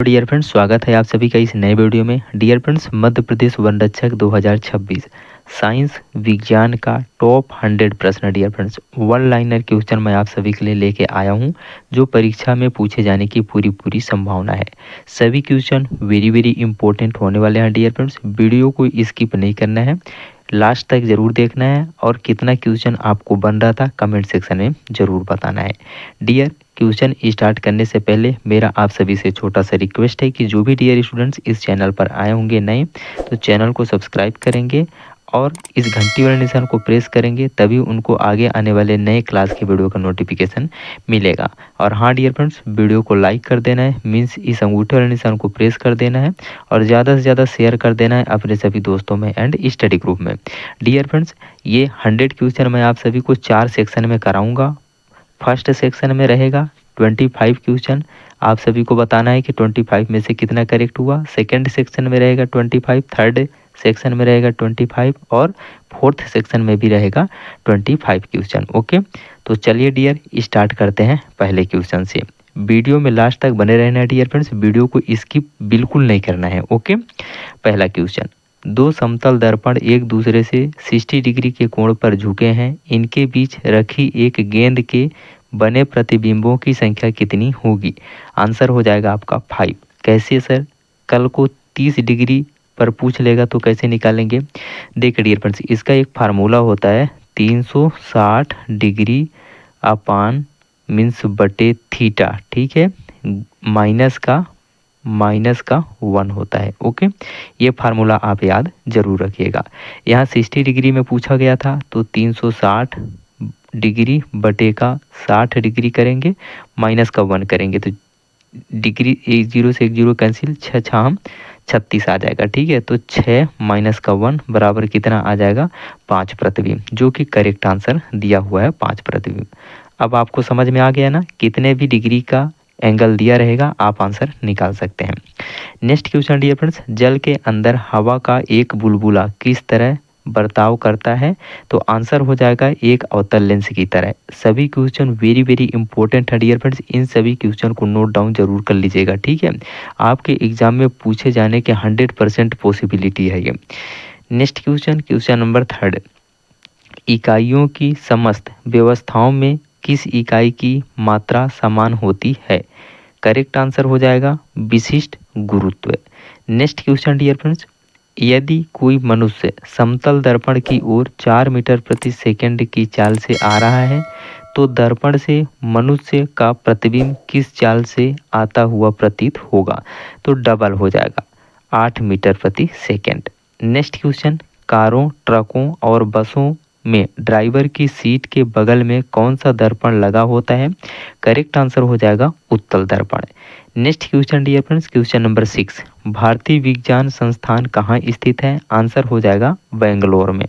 Dear friends, स्वागत है आप सभी का इस नए वीडियो में। डियर फ्रेंड्स, मध्य प्रदेश वन रक्षक 2026 साइंस विज्ञान का टॉप 100 प्रश्न dear friends one liner question मैं आप सभी के लिए लेके आया हूं, जो परीक्षा में पूछे जाने की पूरी संभावना है। सभी क्वेश्चन वेरी इंपॉर्टेंट होने वाले हैं डियर फ्रेंड्स। वीडियो को स्किप नहीं करना है, लास्ट तक जरूर देखना है और कितना क्वेश्चन आपको बन रहा था कमेंट सेक्शन में जरूर बताना है। डियर, क्वेश्चन स्टार्ट करने से पहले मेरा आप सभी से छोटा सा रिक्वेस्ट है कि जो भी डियर स्टूडेंट्स इस चैनल पर आए होंगे नए, तो चैनल को सब्सक्राइब करेंगे और इस घंटी वाले निशान को प्रेस करेंगे, तभी उनको आगे आने वाले नए क्लास के वीडियो का नोटिफिकेशन मिलेगा। और हाँ डियर फ्रेंड्स, वीडियो को लाइक कर देना है, मीन्स इस अंगूठे वाले निशान को प्रेस कर देना है और ज़्यादा से ज़्यादा शेयर कर देना है अपने सभी दोस्तों में एंड स्टडी ग्रुप में। डियर फ्रेंड्स, ये 100 क्वेश्चन मैं आप सभी को 4 सेक्शन में कराऊंगा। फर्स्ट सेक्शन में रहेगा 25 क्वेश्चन, आप सभी को बताना है कि 25 में से कितना करेक्ट हुआ। सेकंड सेक्शन में रहेगा 25, थर्ड सेक्शन में रहेगा 25 और फोर्थ सेक्शन में भी रहेगा 25 क्वेश्चन। ओके, तो चलिए डियर स्टार्ट करते हैं पहले क्वेश्चन से। वीडियो में लास्ट तक बने रहना है डियर फ्रेंड्स, वीडियो को स्किप बिल्कुल नहीं करना है। ओके, पहला क्वेश्चन, दो समतल दर्पण एक दूसरे से 60 डिग्री के कोण पर झुके हैं, इनके बीच रखी एक गेंद के बने प्रतिबिंबों की संख्या कितनी होगी। आंसर हो जाएगा आपका 5। कैसे सर, कल को 30 डिग्री पर पूछ लेगा तो कैसे निकालेंगे। देखिए डियर फ्रेंड्स, इसका एक फार्मूला होता है 360 डिग्री अपान मीन्स बटे थीटा, ठीक है, माइनस का 1 होता है। ओके, ये फार्मूला आप याद जरूर रखिएगा। यहाँ 60 डिग्री में पूछा गया था तो 360 डिग्री बटे का 60 डिग्री करेंगे, माइनस का 1 करेंगे तो डिग्री एक जीरो से एक जीरो कैंसिल, 6 छाम 36 आ जाएगा। ठीक है, तो 6 माइनस का 1 बराबर कितना आ जाएगा, 5 प्रतिबिंब, जो कि करेक्ट आंसर दिया हुआ है 5 प्रतिबिंब। अब आपको समझ में आ गया ना, कितने भी डिग्री का एंगल दिया रहेगा आप आंसर निकाल सकते हैं। नेक्स्ट क्वेश्चन डियर फ्रेंड्स, जल के अंदर हवा का एक बुलबुला किस तरह बर्ताव करता है। तो आंसर हो जाएगा एक अवतल लेंस की तरह। सभी क्वेश्चन वेरी इंपॉर्टेंट है डियर फ्रेंड्स, इन सभी क्वेश्चन को नोट डाउन जरूर कर लीजिएगा। ठीक है, आपके एग्जाम में पूछे जाने के 100% पॉसिबिलिटी है ये। नेक्स्ट क्वेश्चन, क्वेश्चन नंबर 3, इकाइयों की समस्त व्यवस्थाओं में किस इकाई की मात्रा समान होती है। करेक्ट आंसर हो जाएगा विशिष्ट गुरुत्व। नेक्स्ट क्वेश्चन डियर फ्रेंड्स, यदि कोई मनुष्य समतल दर्पण की ओर 4 मीटर प्रति सेकंड की चाल से आ रहा है, तो दर्पण से मनुष्य का प्रतिबिंब किस चाल से आता हुआ प्रतीत होगा। तो डबल हो जाएगा, 8 मीटर प्रति सेकंड। नेक्स्ट क्वेश्चन, कारों, ट्रकों और बसों में ड्राइवर की सीट के बगल में कौन सा दर्पण लगा होता है। करेक्ट आंसर हो जाएगा उत्तल दर्पण। Next question dear friends, question number 6, भारतीय विज्ञान संस्थान कहाँ स्थित है। आंसर हो जाएगा बेंगलोर में।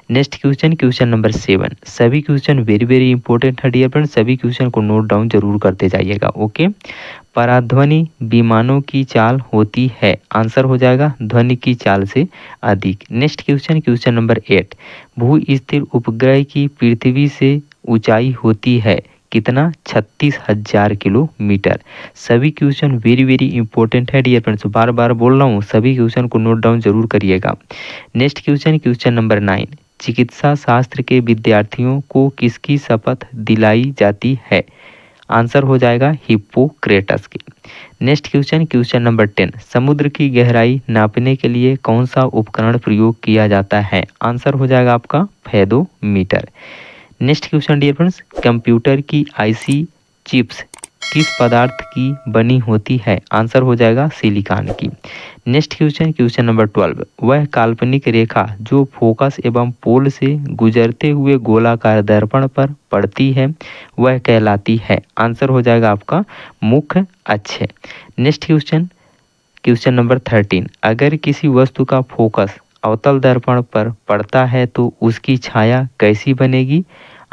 नेक्स्ट क्वेश्चन, क्वेश्चन नंबर 7, सभी क्वेश्चन वेरी इंपॉर्टेंट है डियर फ्रेंड्स, सभी क्वेश्चन को नोट डाउन जरूर करते जाइएगा। ओके, पराध्वनि विमानों की चाल होती है। आंसर हो जाएगा ध्वनि की चाल से अधिक। नेक्स्ट क्वेश्चन, क्वेश्चन नंबर 8, भू स्थिर उपग्रह की पृथ्वी से ऊंचाई होती है कितना, 36,000 किलोमीटर। सभी क्वेश्चन वेरी इंपॉर्टेंट है डियर फ्रेंड्स, बार बार बोल रहा हूँ, सभी क्वेश्चन को नोट डाउन जरूर करिएगा। नेक्स्ट क्वेश्चन, क्वेश्चन नंबर 9, चिकित्सा शास्त्र के विद्यार्थियों को किसकी शपथ दिलाई जाती है। आंसर हो जाएगा हिप्पोक्रेटस की। नेक्स्ट क्वेश्चन, क्वेश्चन नंबर 10, समुद्र की गहराई नापने के लिए कौन सा उपकरण प्रयोग किया जाता है। आंसर हो जाएगा आपका fathometer. Next question dear friends, computer की आईसी चिप्स किस पदार्थ की बनी होती है। आंसर हो जाएगा सिलिकॉन की। नेक्स्ट क्वेश्चन, क्वेश्चन नंबर 12, वह काल्पनिक रेखा जो फोकस एवं पोल से गुजरते हुए गोलाकार दर्पण पर पड़ती है वह कहलाती है। आंसर हो जाएगा आपका मुख्य अक्ष। नेक्स्ट क्वेश्चन, क्वेश्चन नंबर 13, अगर किसी वस्तु का फोकस अवतल दर्पण पर पड़ता है तो उसकी छाया कैसी बनेगी।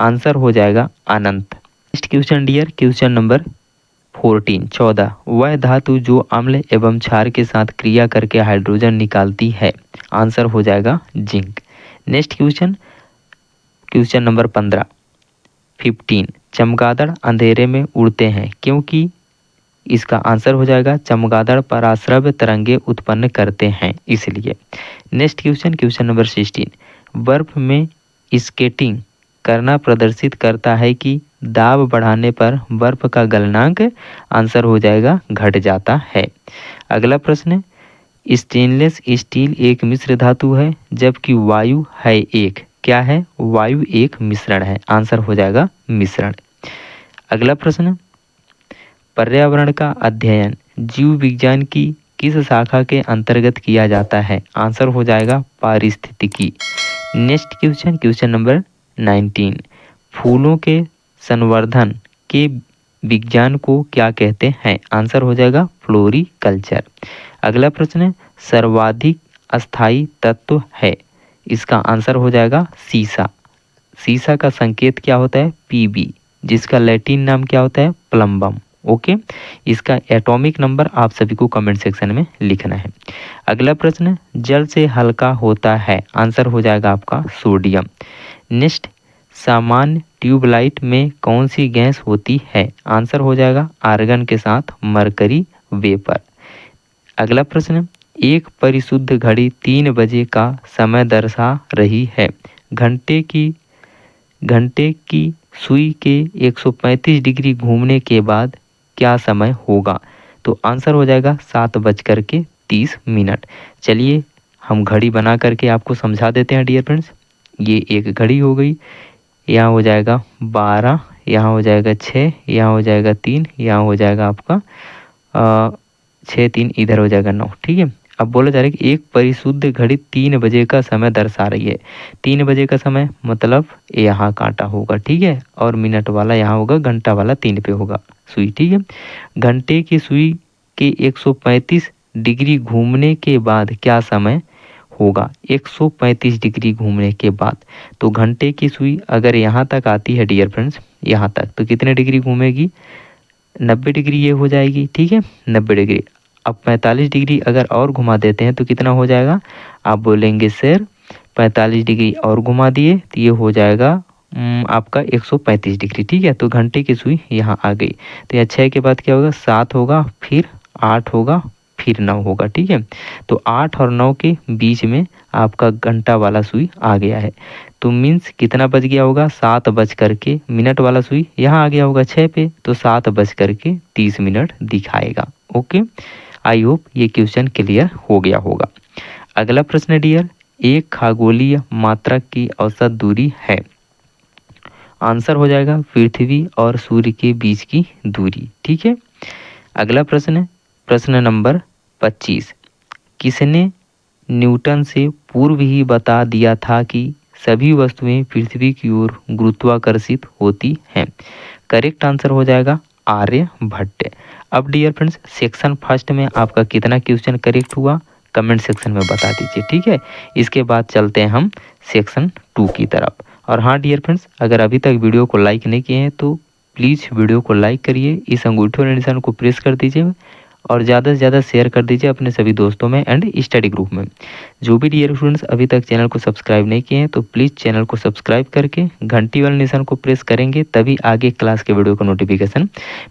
आंसर हो जाएगा अनंत। Next question dear, question number 14, वह धातु जो अम्ल एवं क्षार के साथ क्रिया करके हाइड्रोजन निकालती है। आंसर हो जाएगा zinc. Next question, question number 15, चमगादड़ अंधेरे में उड़ते हैं क्योंकि इसका आंसर हो जाएगा चमगादड़ पराश्रव्य तरंगे उत्पन्न करते हैं इसलिए। नेक्स्ट क्वेश्चन, क्वेश्चन नंबर 16, बर्फ में स्केटिंग करना प्रदर्शित करता है कि दाब बढ़ाने पर बर्फ का गलनांक, आंसर हो जाएगा घट जाता है। अगला प्रश्न, स्टेनलेस स्टील एक मिश्र धातु है जबकि वायु है एक, क्या है? वायु एक मिश्रण है, आंसर हो जाएगा मिश्रण। अगला प्रश्न, पर्यावरण का अध्ययन जीव विज्ञान की किस शाखा के अंतर्गत किया जाता है? आंसर हो जाएगा पारिस्थितिकी। नेक्स्ट क्वेश्चन, क्वेश्चन नंबर 19, फूलों के संवर्धन के विज्ञान को क्या कहते हैं? आंसर हो जाएगा फ्लोरीकल्चर। अगला प्रश्न, सर्वाधिक अस्थायी तत्व है, इसका आंसर हो जाएगा सीसा। सीसा का संकेत क्या होता है? Pb, जिसका लैटिन नाम क्या होता है? प्लम्बम। ओके, इसका एटॉमिक नंबर आप सभी को कमेंट सेक्शन में लिखना है। अगला प्रश्न, जल से हल्का होता है, आंसर हो जाएगा आपका सोडियम। नेक्स्ट, सामान्य ट्यूबलाइट में कौन सी गैस होती है? आंसर हो जाएगा आर्गन के साथ मरकरी वेपर। अगला प्रश्न, एक परिशुद्ध घड़ी 3 बजे का समय दर्शा रही है, घंटे की सुई के 135 डिग्री घूमने के बाद क्या समय होगा? तो आंसर हो जाएगा 7:30। चलिए हम घड़ी बना करके आपको समझा देते हैं डियर फ्रेंड्स। ये एक घड़ी हो गई, यहाँ हो जाएगा 12, यहाँ हो जाएगा 6, यहाँ हो जाएगा 3, यहाँ हो जाएगा आपका 6, 3 इधर हो जाएगा 9। ठीक है, अब बोला जा रहा है कि एक परिशुद्ध घड़ी 3 बजे का समय दर्शा रही है। 3 बजे का समय मतलब यहाँ कांटा होगा, ठीक है, और मिनट वाला यहाँ होगा, घंटा वाला 3 पे होगा सुई। ठीक है, घंटे की सुई के 135 डिग्री घूमने के बाद क्या समय होगा? 135 डिग्री घूमने के बाद, तो घंटे की सुई अगर यहाँ तक आती है डियर फ्रेंड्स, यहाँ तक, तो कितने डिग्री घूमेगी? 90 डिग्री ये हो जाएगी। ठीक है, 90 डिग्री। अब 45 डिग्री अगर और घुमा देते हैं तो कितना हो जाएगा? आप बोलेंगे सर 45 डिग्री और घुमा दिए तो ये हो जाएगा आपका 135 डिग्री। ठीक है, तो घंटे की सुई यहाँ आ गई, तो यह 6 के बाद क्या होगा? 7 होगा, फिर 8 होगा, फिर 9 होगा। ठीक है, तो 8 और 9 के बीच में आपका घंटा वाला सुई आ गया है, तो मीन्स कितना बज गया होगा? 7 बज करके, मिनट वाला सुई यहाँ आ गया होगा 6 पे, तो 7:30 दिखाएगा। ओके, आई होप ये क्वेश्चन क्लियर हो गया होगा। अगला प्रश्न डियर, एक खगोलीय मात्रक की औसत दूरी है, आंसर हो जाएगा पृथ्वी और सूर्य के बीच की दूरी। ठीक है, अगला प्रश्न, प्रश्न नंबर 25, किसने न्यूटन से पूर्व ही बता दिया था कि सभी वस्तुएं पृथ्वी की ओर गुरुत्वाकर्षित होती हैं? करेक्ट आंसर हो जाएगा आर्यभट्ट। अब डियर फ्रेंड्स, सेक्शन फर्स्ट में आपका कितना क्वेश्चन करेक्ट हुआ कमेंट सेक्शन में बता दीजिए। ठीक है, इसके बाद चलते हैं हम सेक्शन 2 की तरफ। और हाँ डियर फ्रेंड्स, अगर अभी तक वीडियो को लाइक नहीं किए हैं तो प्लीज़ वीडियो को लाइक करिए, इस अंगूठे वाले निशान को प्रेस कर दीजिए और ज़्यादा से ज़्यादा शेयर कर दीजिए अपने सभी दोस्तों में एंड स्टडी ग्रुप में। जो भी डियर स्टूडेंट्स अभी तक चैनल को सब्सक्राइब नहीं किए हैं तो प्लीज़ चैनल को सब्सक्राइब करके घंटी वाले निशान को प्रेस करेंगे, तभी आगे क्लास के वीडियो का नोटिफिकेशन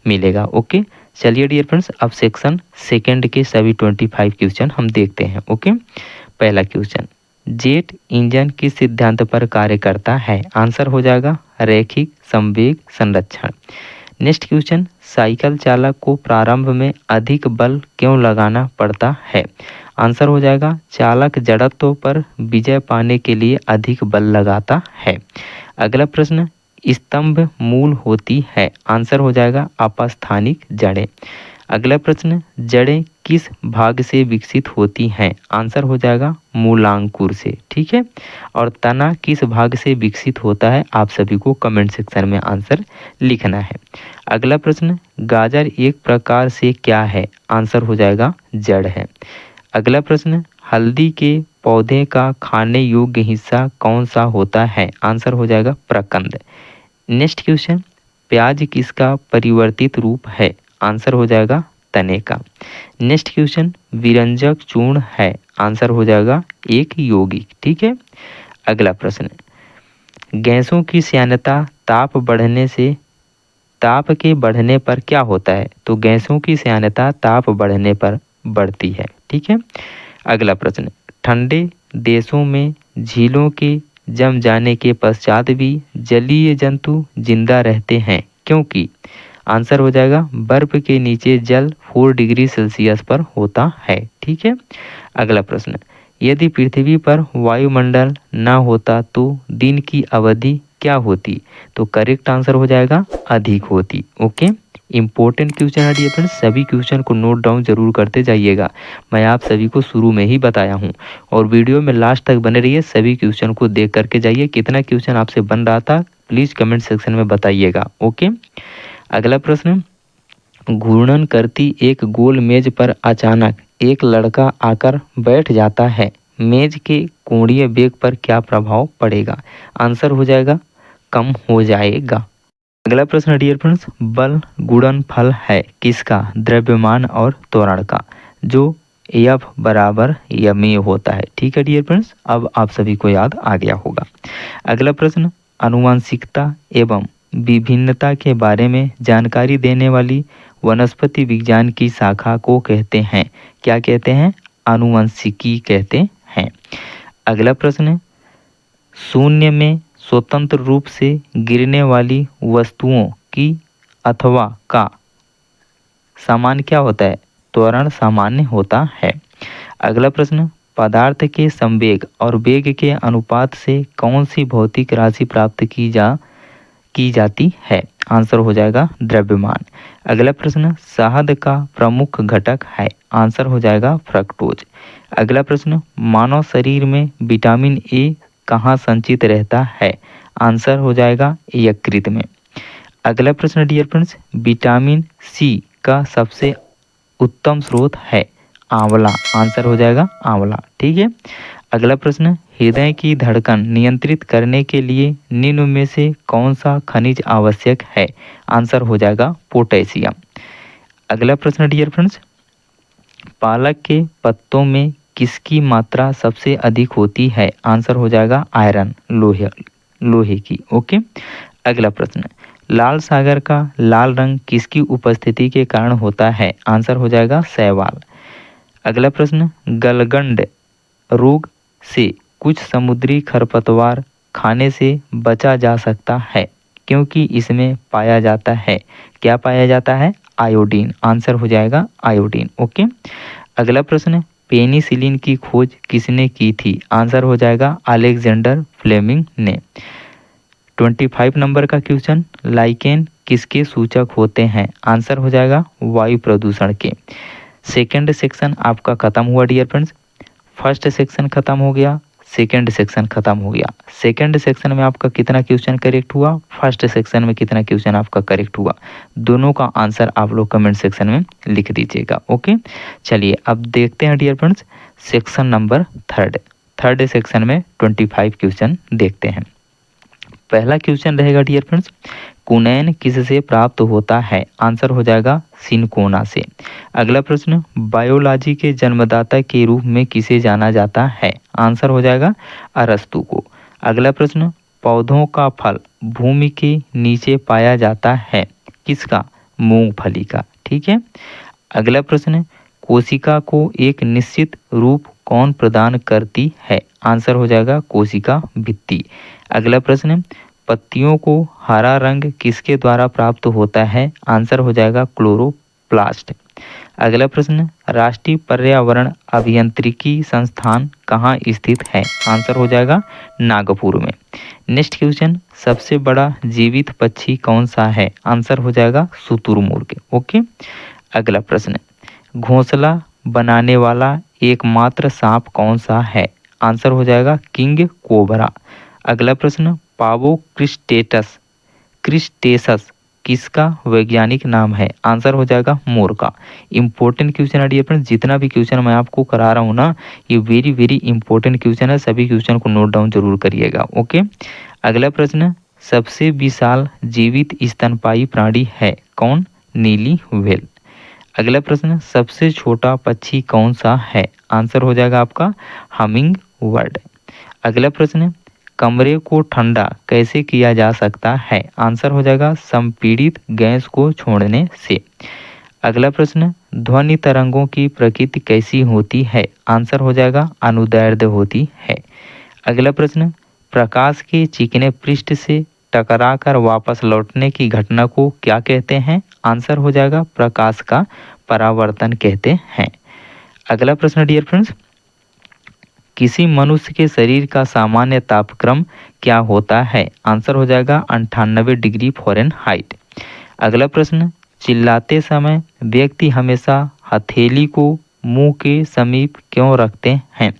मिलेगा। ओके, चलिए डियर फ्रेंड्स, अब सेक्शन सेकेंड के सभी 25 क्वेश्चन हम देखते हैं। ओके, पहला क्वेश्चन, जेट इंजन किस सिद्धांत पर कार्य करता है? आंसर हो जाएगा रैखिक संवेग संरक्षण। नेक्स्ट क्वेश्चन, साइकिल चालक को प्रारंभ में अधिक बल क्यों लगाना पड़ता है? आंसर हो जाएगा चालक जड़त्व पर विजय पाने के लिए अधिक बल लगाता है। अगला प्रश्न, स्तंभ मूल होती है, आंसर हो जाएगा अपस्थानिक जड़ें। अगला प्रश्न, जड़ें किस भाग से विकसित होती हैं? आंसर हो जाएगा मूलांकुर से। ठीक है, और तना किस भाग से विकसित होता है? आप सभी को कमेंट सेक्शन में आंसर लिखना है। अगला प्रश्न, गाजर एक प्रकार से क्या है? आंसर हो जाएगा जड़ है। अगला प्रश्न, हल्दी के पौधे का खाने योग्य हिस्सा कौन सा होता है? आंसर हो जाएगा प्रकंद। नेक्स्ट क्वेश्चन, प्याज किसका परिवर्तित रूप है? आंसर हो जाएगा तने का। नेक्स्ट क्वेश्चन, विरंजक चूर्ण है, आंसर हो जाएगा एक यौगिक। ठीक है, अगला प्रश्न, गैसों की श्यानता ताप बढ़ने से ताप के बढ़ने पर क्या होता है? तो गैसों की श्यानता ताप बढ़ने पर बढ़ती है। ठीक है। अगला प्रश्न, ठंडे देशों में झीलों के जम जाने के पश्चात भी जलीय जंतु जिंदा रहते हैं, क्योंकि आंसर हो जाएगा बर्फ के नीचे जल 4 डिग्री सेल्सियस पर होता है। ठीक है। अगला प्रश्न, यदि पृथ्वी पर वायुमंडल ना होता तो दिन की अवधि क्या होती? तो करेक्ट आंसर हो जाएगा अधिक होती। ओके। इंपॉर्टेंट क्वेश्चन है डियर फ्रेंड्स, सभी क्वेश्चन को नोट डाउन जरूर करते जाइएगा। मैं आप सभी को शुरू में ही बताया हूँ और वीडियो में लास्ट तक बने रहिए, सभी क्वेश्चन को देख करके जाइए। कितना क्वेश्चन आपसे बन रहा था प्लीज कमेंट सेक्शन में बताइएगा। ओके। अगला प्रश्न, घूर्णन करती एक गोल मेज पर अचानक एक लड़का आकर बैठ जाता है, मेज के कोणीय वेग पर क्या प्रभाव पड़ेगा? आंसर हो जाएगा कम हो जाएगा। अगला प्रश्न डियर फ्रेंड्स, बल गुणनफल है किसका? द्रव्यमान और त्वरण का, जो F बराबर ma होता है। ठीक है डियर फ्रेंड्स, अब आप सभी को याद आ गया होगा। अगला प्रश्न, आनुवंशिकता एवं विभिन्नता के बारे में जानकारी देने वाली वनस्पति विज्ञान की शाखा को कहते हैं? क्या कहते हैं? आनुवंशिकी कहते हैं। अगला प्रश्न, शून्य में स्वतंत्र रूप से गिरने वाली वस्तुओं की अथवा का समान क्या होता है? त्वरण सामान्य होता है। अगला प्रश्न, पदार्थ के संवेग और वेग के अनुपात से कौन सी भौतिक राशि प्राप्त की जाती है? आंसर हो जाएगा द्रव्यमान। अगला प्रश्न, शहद का प्रमुख घटक है? आंसर हो जाएगा फ्रक्टोज। अगला प्रश्न, मानव शरीर में विटामिन ए कहाँ संचित रहता है? आंसर हो जाएगा यकृत में। अगला प्रश्न डियर फ्रेंड्स, विटामिन सी का सबसे उत्तम स्रोत है? आंवला। आंसर हो जाएगा आंवला। ठीक है। अगला प्रश्न, हृदय की धड़कन नियंत्रित करने के लिए निम्न में से कौन सा खनिज आवश्यक है? आंसर हो जाएगा पोटेशियम। अगला प्रश्न डियर फ्रेंड्स, पालक के पत्तों में किसकी मात्रा सबसे अधिक होती है? आंसर हो जाएगा आयरन, लोहे की। ओके। अगला प्रश्न, लाल सागर का लाल रंग किसकी उपस्थिति के कारण होता है? आंसर हो जाएगा शैवाल। अगला प्रश्न, गलगंड रोग से कुछ समुद्री खरपतवार खाने से बचा जा सकता है, क्योंकि इसमें पाया जाता है, क्या पाया जाता है? आयोडीन। आंसर हो जाएगा आयोडीन। ओके। अगला प्रश्न, पेनिसिलिन की खोज किसने की थी? आंसर हो जाएगा अलेक्जेंडर फ्लेमिंग ने। 25 नंबर का क्वेश्चन, लाइकेन किसके सूचक होते हैं? आंसर हो जाएगा वायु प्रदूषण के। सेकंड सेक्शन आपका खत्म हुआ डियर फ्रेंड्स। फर्स्ट सेक्शन खत्म हो गया, सेकंड सेक्शन खत्म हो गया। सेकंड सेक्शन में आपका कितना क्वेश्चन करेक्ट हुआ, फर्स्ट सेक्शन में कितना क्वेश्चन आपका करेक्ट हुआ, दोनों का आंसर आप लोग कमेंट सेक्शन में लिख दीजिएगा। ओके। चलिए अब देखते हैं dear friends section number third section में 25 क्वेश्चन देखते हैं। पहला क्वेश्चन रहेगा डियर फ्रेंड्स, कुनैन किससे प्राप्त होता है? आंसर हो जाएगा सिनकोना से। अगला प्रश्न, बायोलॉजी के जन्मदाता के रूप में किसे जाना जाता है? आंसर हो जाएगा अरस्तु को। अगला प्रश्न, पौधों का फल भूमि के नीचे पाया जाता है, किसका? मूंगफली का। ठीक है। अगला प्रश्न, कोशिका को एक निश्चित रूप कौन प्रदान करती है? आंसर हो जाएगा कोशिका भित्ति। अगला प्रश्न, पत्तियों को हरा रंग किसके द्वारा प्राप्त होता है? आंसर हो जाएगा क्लोरोप्लास्ट। अगला प्रश्न, राष्ट्रीय पर्यावरण अभियांत्रिकी संस्थान कहाँ स्थित है? आंसर हो जाएगा नागपुर में। नेक्स्ट क्वेश्चन, सबसे बड़ा जीवित पक्षी कौन सा है? आंसर हो जाएगा शुतुरमुर्ग। ओके। अगला प्रश्न, घोंसला बनाने वाला एकमात्र सांप कौन सा है? आंसर हो जाएगा किंग कोबरा। अगला प्रश्न, पावो क्रिस्टेसस किसका वैज्ञानिक नाम है? आंसर हो जाएगा मोर का। इंपॉर्टेंट क्वेश्चन है डियर फ्रेंड्स, जितना भी क्वेश्चन मैं आपको करा रहा हूँ ना, ये वेरी वेरी इंपॉर्टेंट क्वेश्चन है, सभी क्वेश्चन को नोट डाउन जरूर करिएगा। ओके। अगला प्रश्न, सबसे विशाल जीवित स्तनपायी प्राणी है कौन? नीली व्हेल। अगला प्रश्न, सबसे छोटा पक्षी कौन सा है? आंसर हो जाएगा आपका हमिंग बर्ड। अगला प्रश्न, कमरे को ठंडा कैसे किया जा सकता है? आंसर हो जाएगा संपीड़ित गैस को छोड़ने से। अगला प्रश्न, ध्वनि तरंगों की प्रकृति कैसी होती है? आंसर हो जाएगा अनुदैर्ध्य होती है। अगला प्रश्न, प्रकाश के चिकने पृष्ठ से टकराकर वापस लौटने की घटना को क्या कहते हैं? आंसर हो जाएगा प्रकाश का परावर्तन कहते हैं। अगला प्रश्न डियर फ्रेंड्स, किसी मनुष्य के शरीर का सामान्य तापक्रम क्या होता है? आंसर हो जाएगा 98 डिग्री फ़ारेनहाइट। अगला प्रश्न, चिल्लाते समय व्यक्ति हमेशा हथेली को मुंह के समीप क्यों रखते हैं?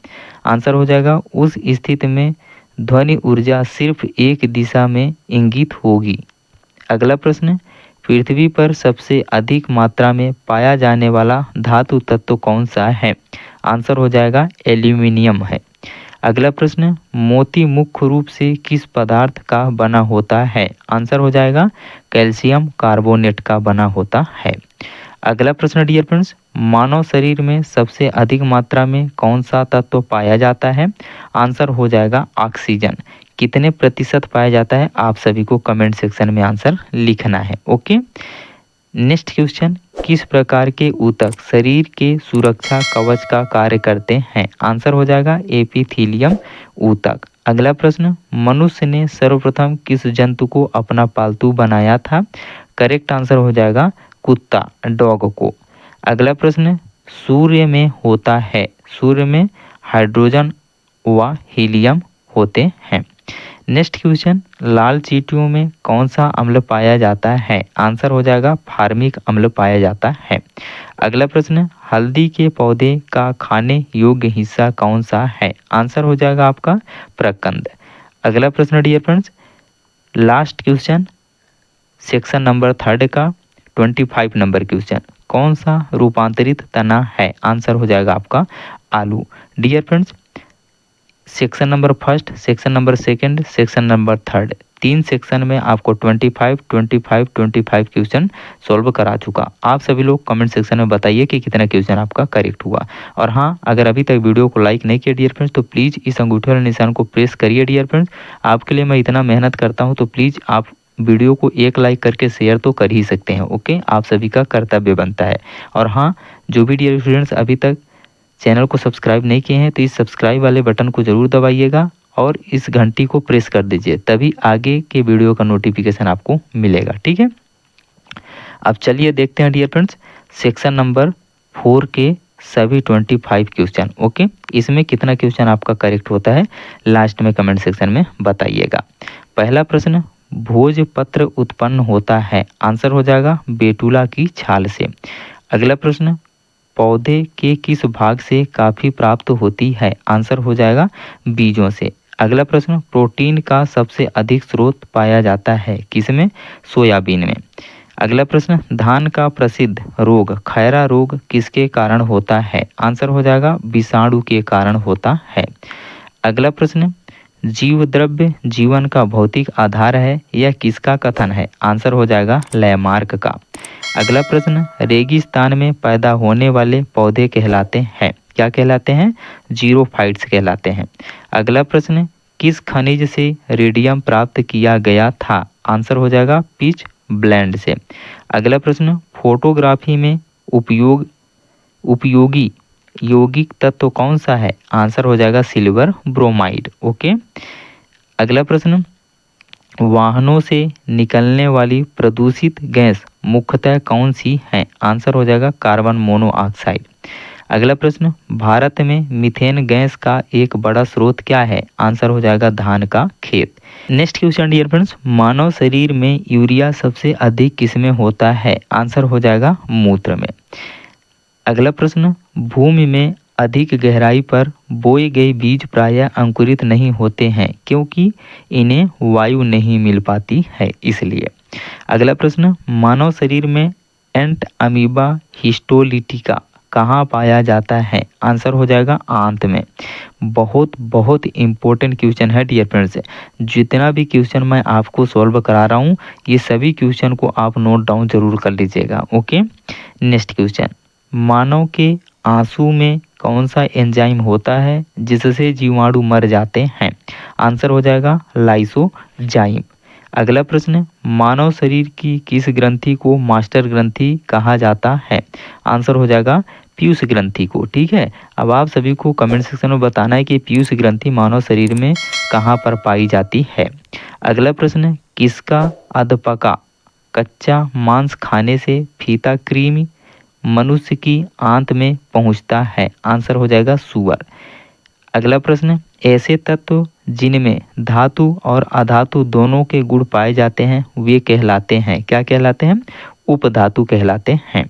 आंसर हो जाएगा उस स्थिति में ध्वनि ऊर्जा सिर्फ एक दिशा में इंगित होगी। अगला प्रश्न, पृथ्वी पर सबसे अधिक मात्रा में पाया जाने वाला धातु तत्व कौन सा है? आंसर हो जाएगा एल्यूमिनियम है। अगला प्रश्न, मोती मुख्य रूप से किस पदार्थ का बना होता है? आंसर हो जाएगा कैल्शियम कार्बोनेट का बना होता है। अगला प्रश्न डियर फ्रेंड्स, मानव शरीर में सबसे अधिक मात्रा में कौन सा तत्व पाया जाता है? आंसर हो जाएगा ऑक्सीजन। कितने प्रतिशत पाया जाता है? आप सभी को कमेंट सेक्शन में आंसर लिखना है। ओके, नेक्स्ट क्वेश्चन, किस प्रकार के ऊतक शरीर के सुरक्षा कवच का कार्य करते हैं? आंसर हो जाएगा एपिथेलियम ऊतक। अगला प्रश्न, मनुष्य ने सर्वप्रथम किस जंतु को अपना पालतू बनाया था? करेक्ट आंसर हो जाएगा कुत्ता, डॉग को। अगला प्रश्न, सूर्य में होता है, सूर्य में हाइड्रोजन व हीलियम होते हैं। नेक्स्ट क्वेश्चन, लाल चींटियों में कौन सा अम्ल पाया जाता है? आंसर हो जाएगा फार्मिक अम्ल पाया जाता है। अगला प्रश्न, हल्दी के पौधे का खाने योग्य हिस्सा कौन सा है? आंसर हो जाएगा आपका प्रकंद। अगला प्रश्न dear friends, last question section number 3 का 25 नंबर क्वेश्चन, कौन सा रूपांतरित तना है? आंसर हो जाएगा आपका आलू। Dear friends, section number 1, section number 2, section number 3, 3 section में आपको 25 क्वेश्चन सॉल्व करा चुका। आप सभी लोग कमेंट सेक्शन में बताइए कि कितना क्वेश्चन आपका करेक्ट हुआ। और हाँ, अगर अभी तक वीडियो को लाइक नहीं किया डियर फ्रेंड्स तो प्लीज़ इस अंगूठे वाले निशान को प्रेस करिए डियर फ्रेंड्स। आपके लिए मैं इतना मेहनत करता हूँ तो प्लीज़ आप वीडियो को एक लाइक करके शेयर तो कर ही सकते हैं। ओके, आप सभी का कर्तव्य बनता है। और हाँ, जो भी डियर स्टूडेंट्स अभी तक चैनल को सब्सक्राइब नहीं किए हैं तो इस सब्सक्राइब वाले बटन को ज़रूर दबाइएगा और इस घंटी को प्रेस कर दीजिए, तभी आगे के वीडियो का नोटिफिकेशन आपको मिलेगा। ठीक है, अब चलिए देखते हैं डियर फ्रेंड्स सेक्शन नंबर 4 के सभी 25 क्वेश्चन। ओके, इसमें कितना क्वेश्चन आपका करेक्ट होता है लास्ट में कमेंट सेक्शन में बताइएगा। पहला प्रश्न, भोजपत्र उत्पन्न होता है? आंसर हो जाएगा बेटुला की छाल से। अगला प्रश्न, पौधे के किस भाग से काफी प्राप्त होती है? आंसर हो जाएगा बीजों से। अगला प्रश्न, प्रोटीन का सबसे अधिक स्रोत पाया जाता है किसमें? सोयाबीन में। अगला प्रश्न, धान का प्रसिद्ध रोग खैरा रोग किसके कारण होता है? आंसर हो जाएगा विषाणु के कारण होता है। अगला प्रश्न, जीव द्रव्य जीवन का भौतिक आधार है, यह किसका कथन है? आंसर हो जाएगा लैमार्क का। अगला प्रश्न, रेगिस्तान में पैदा होने वाले पौधे कहलाते हैं, क्या कहलाते हैं? जीरोफाइट्स कहलाते हैं। अगला प्रश्न, किस खनिज से रेडियम प्राप्त किया गया था? आंसर हो जाएगा पिच ब्लेंड से। अगला प्रश्न, फोटोग्राफी में उपयोगी यौगिक तत्व कौन सा है? आंसर हो जाएगा सिल्वर ब्रोमाइड। ओके, अगला प्रश्न, वाहनों से निकलने वाली प्रदूषित गैस मुख्यतः कौन सी है? आंसर हो जाएगा कार्बन मोनोऑक्साइड। अगला प्रश्न, भारत में मीथेन गैस का एक बड़ा स्रोत क्या है? आंसर हो जाएगा धान का खेत। नेक्स्ट क्वेश्चन डियर फ्रेंड्स, मानव शरीर में यूरिया सबसे अधिक किसमें होता है? आंसर हो जाएगा मूत्र में। अगला प्रश्न, भूमि में अधिक गहराई पर बोए गए बीज प्रायः अंकुरित नहीं होते हैं क्योंकि इन्हें वायु नहीं मिल पाती है, इसलिए। अगला प्रश्न, मानव शरीर में एंट अमीबा हिस्टोलिटिका कहाँ पाया जाता है? आंसर हो जाएगा आंत में। बहुत बहुत इम्पोर्टेंट क्वेश्चन है डियर फ्रेंड्स। जितना भी क्वेश्चन मैं आपको सॉल्व करा रहा हूँ ये सभी क्वेश्चन को आप नोट डाउन जरूर कर लीजिएगा। ओके, नेक्स्ट क्वेश्चन, मानव के आंसू में कौन सा एंजाइम होता है जिससे जीवाणु मर जाते हैं? आंसर हो जाएगा लाइसोजाइम। अगला प्रश्न, मानव शरीर की किस ग्रंथि को मास्टर ग्रंथि कहा जाता है? आंसर हो जाएगा पीयूष ग्रंथि को। ठीक है, अब आप सभी को कमेंट सेक्शन में बताना है कि पीयूष ग्रंथि मानव शरीर में कहाँ पर पाई जाती है। अगला प्रश्न, किसका अधपका कच्चा मांस खाने से फीता कृमि मनुष्य की आंत में पहुंचता है? आंसर हो जाएगा सूअर। अगला प्रश्न, ऐसे तत्व जिनमें धातु और अधातु दोनों के गुण पाए जाते हैं वे कहलाते हैं, क्या कहलाते हैं? उपधातु कहलाते हैं।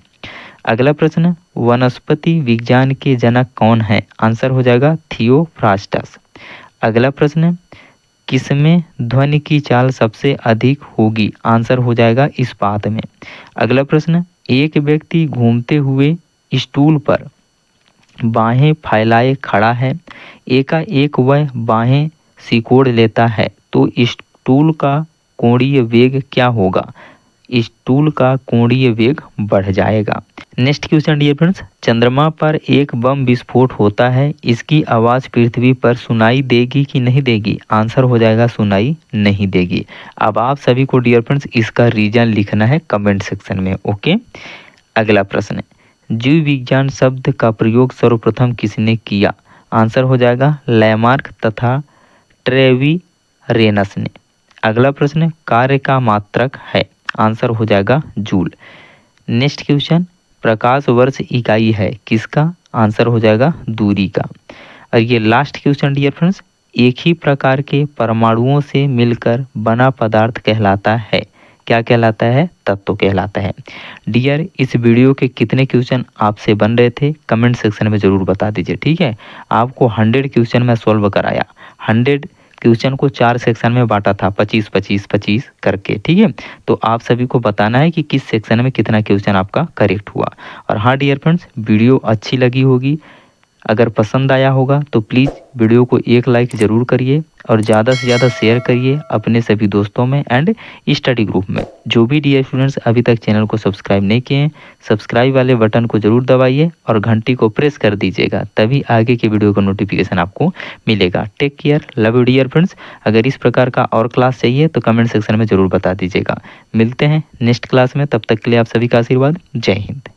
अगला प्रश्न, वनस्पति विज्ञान के जनक कौन है? आंसर हो जाएगा थियोफ्रास्टस। अगला प्रश्न, किसमें ध्वनि की चाल सबसे अधिक होगी? आंसर हो जाएगा इस्पात में। अगला प्रश्न, एक व्यक्ति घूमते हुए स्टूल पर बाहें फैलाए खड़ा है, एकाएक वह बाहें सिकोड़ लेता है तो स्टूल का कोणीय वेग क्या होगा? स्टूल का कोणीय वेग बढ़ जाएगा। नेक्स्ट क्वेश्चन डियर फ्रेंड्स, चंद्रमा पर एक बम विस्फोट होता है, इसकी आवाज पृथ्वी पर सुनाई देगी कि नहीं देगी? आंसर हो जाएगा सुनाई नहीं देगी। अब आप सभी को डियर फ्रेंड्स इसका रीजन लिखना है कमेंट सेक्शन में। ओके, अगला प्रश्न, जीव विज्ञान शब्द का प्रयोग सर्वप्रथम किसने किया? आंसर हो जाएगा लैमार्क तथा ट्रेविरेनस ने। अगला प्रश्न, कार्य का मात्रक है? आंसर हो जाएगा जूल। नेक्स्ट क्वेश्चन, प्रकाश वर्ष इकाई है किसका? आंसर हो जाएगा दूरी का। और ये लास्ट क्वेश्चन डियर फ्रेंड्स, एक ही प्रकार के परमाणुओं से मिलकर बना पदार्थ कहलाता है, क्या कहलाता है? तत्व कहलाता है। डियर, इस वीडियो के कितने क्वेश्चन आपसे बन रहे थे कमेंट सेक्शन में जरूर बता दीजिए। ठीक है, आपको 100 क्वेश्चन में सॉल्व कराया, 100 क्वेश्चन को 4 सेक्शन में बांटा था, 25-25-25 करके। ठीक है, तो आप सभी को बताना है कि किस सेक्शन में कितना क्वेश्चन आपका करेक्ट हुआ। और हाँ डियर फ्रेंड्स, वीडियो अच्छी लगी होगी, अगर पसंद आया होगा तो प्लीज़ वीडियो को एक लाइक ज़रूर करिए और ज़्यादा से ज़्यादा शेयर करिए अपने सभी दोस्तों में एंड स्टडी ग्रुप में। जो भी डियर स्टूडेंट्स अभी तक चैनल को सब्सक्राइब नहीं किए हैं, सब्सक्राइब वाले बटन को ज़रूर दबाइए और घंटी को प्रेस कर दीजिएगा, तभी आगे के वीडियो का नोटिफिकेशन आपको मिलेगा। Take care, love you dear friends. अगर इस प्रकार का और क्लास चाहिए तो कमेंट सेक्शन में ज़रूर बता दीजिएगा। मिलते हैं नेक्स्ट क्लास में, तब तक के लिए आप सभी का आशीर्वाद। जय हिंद।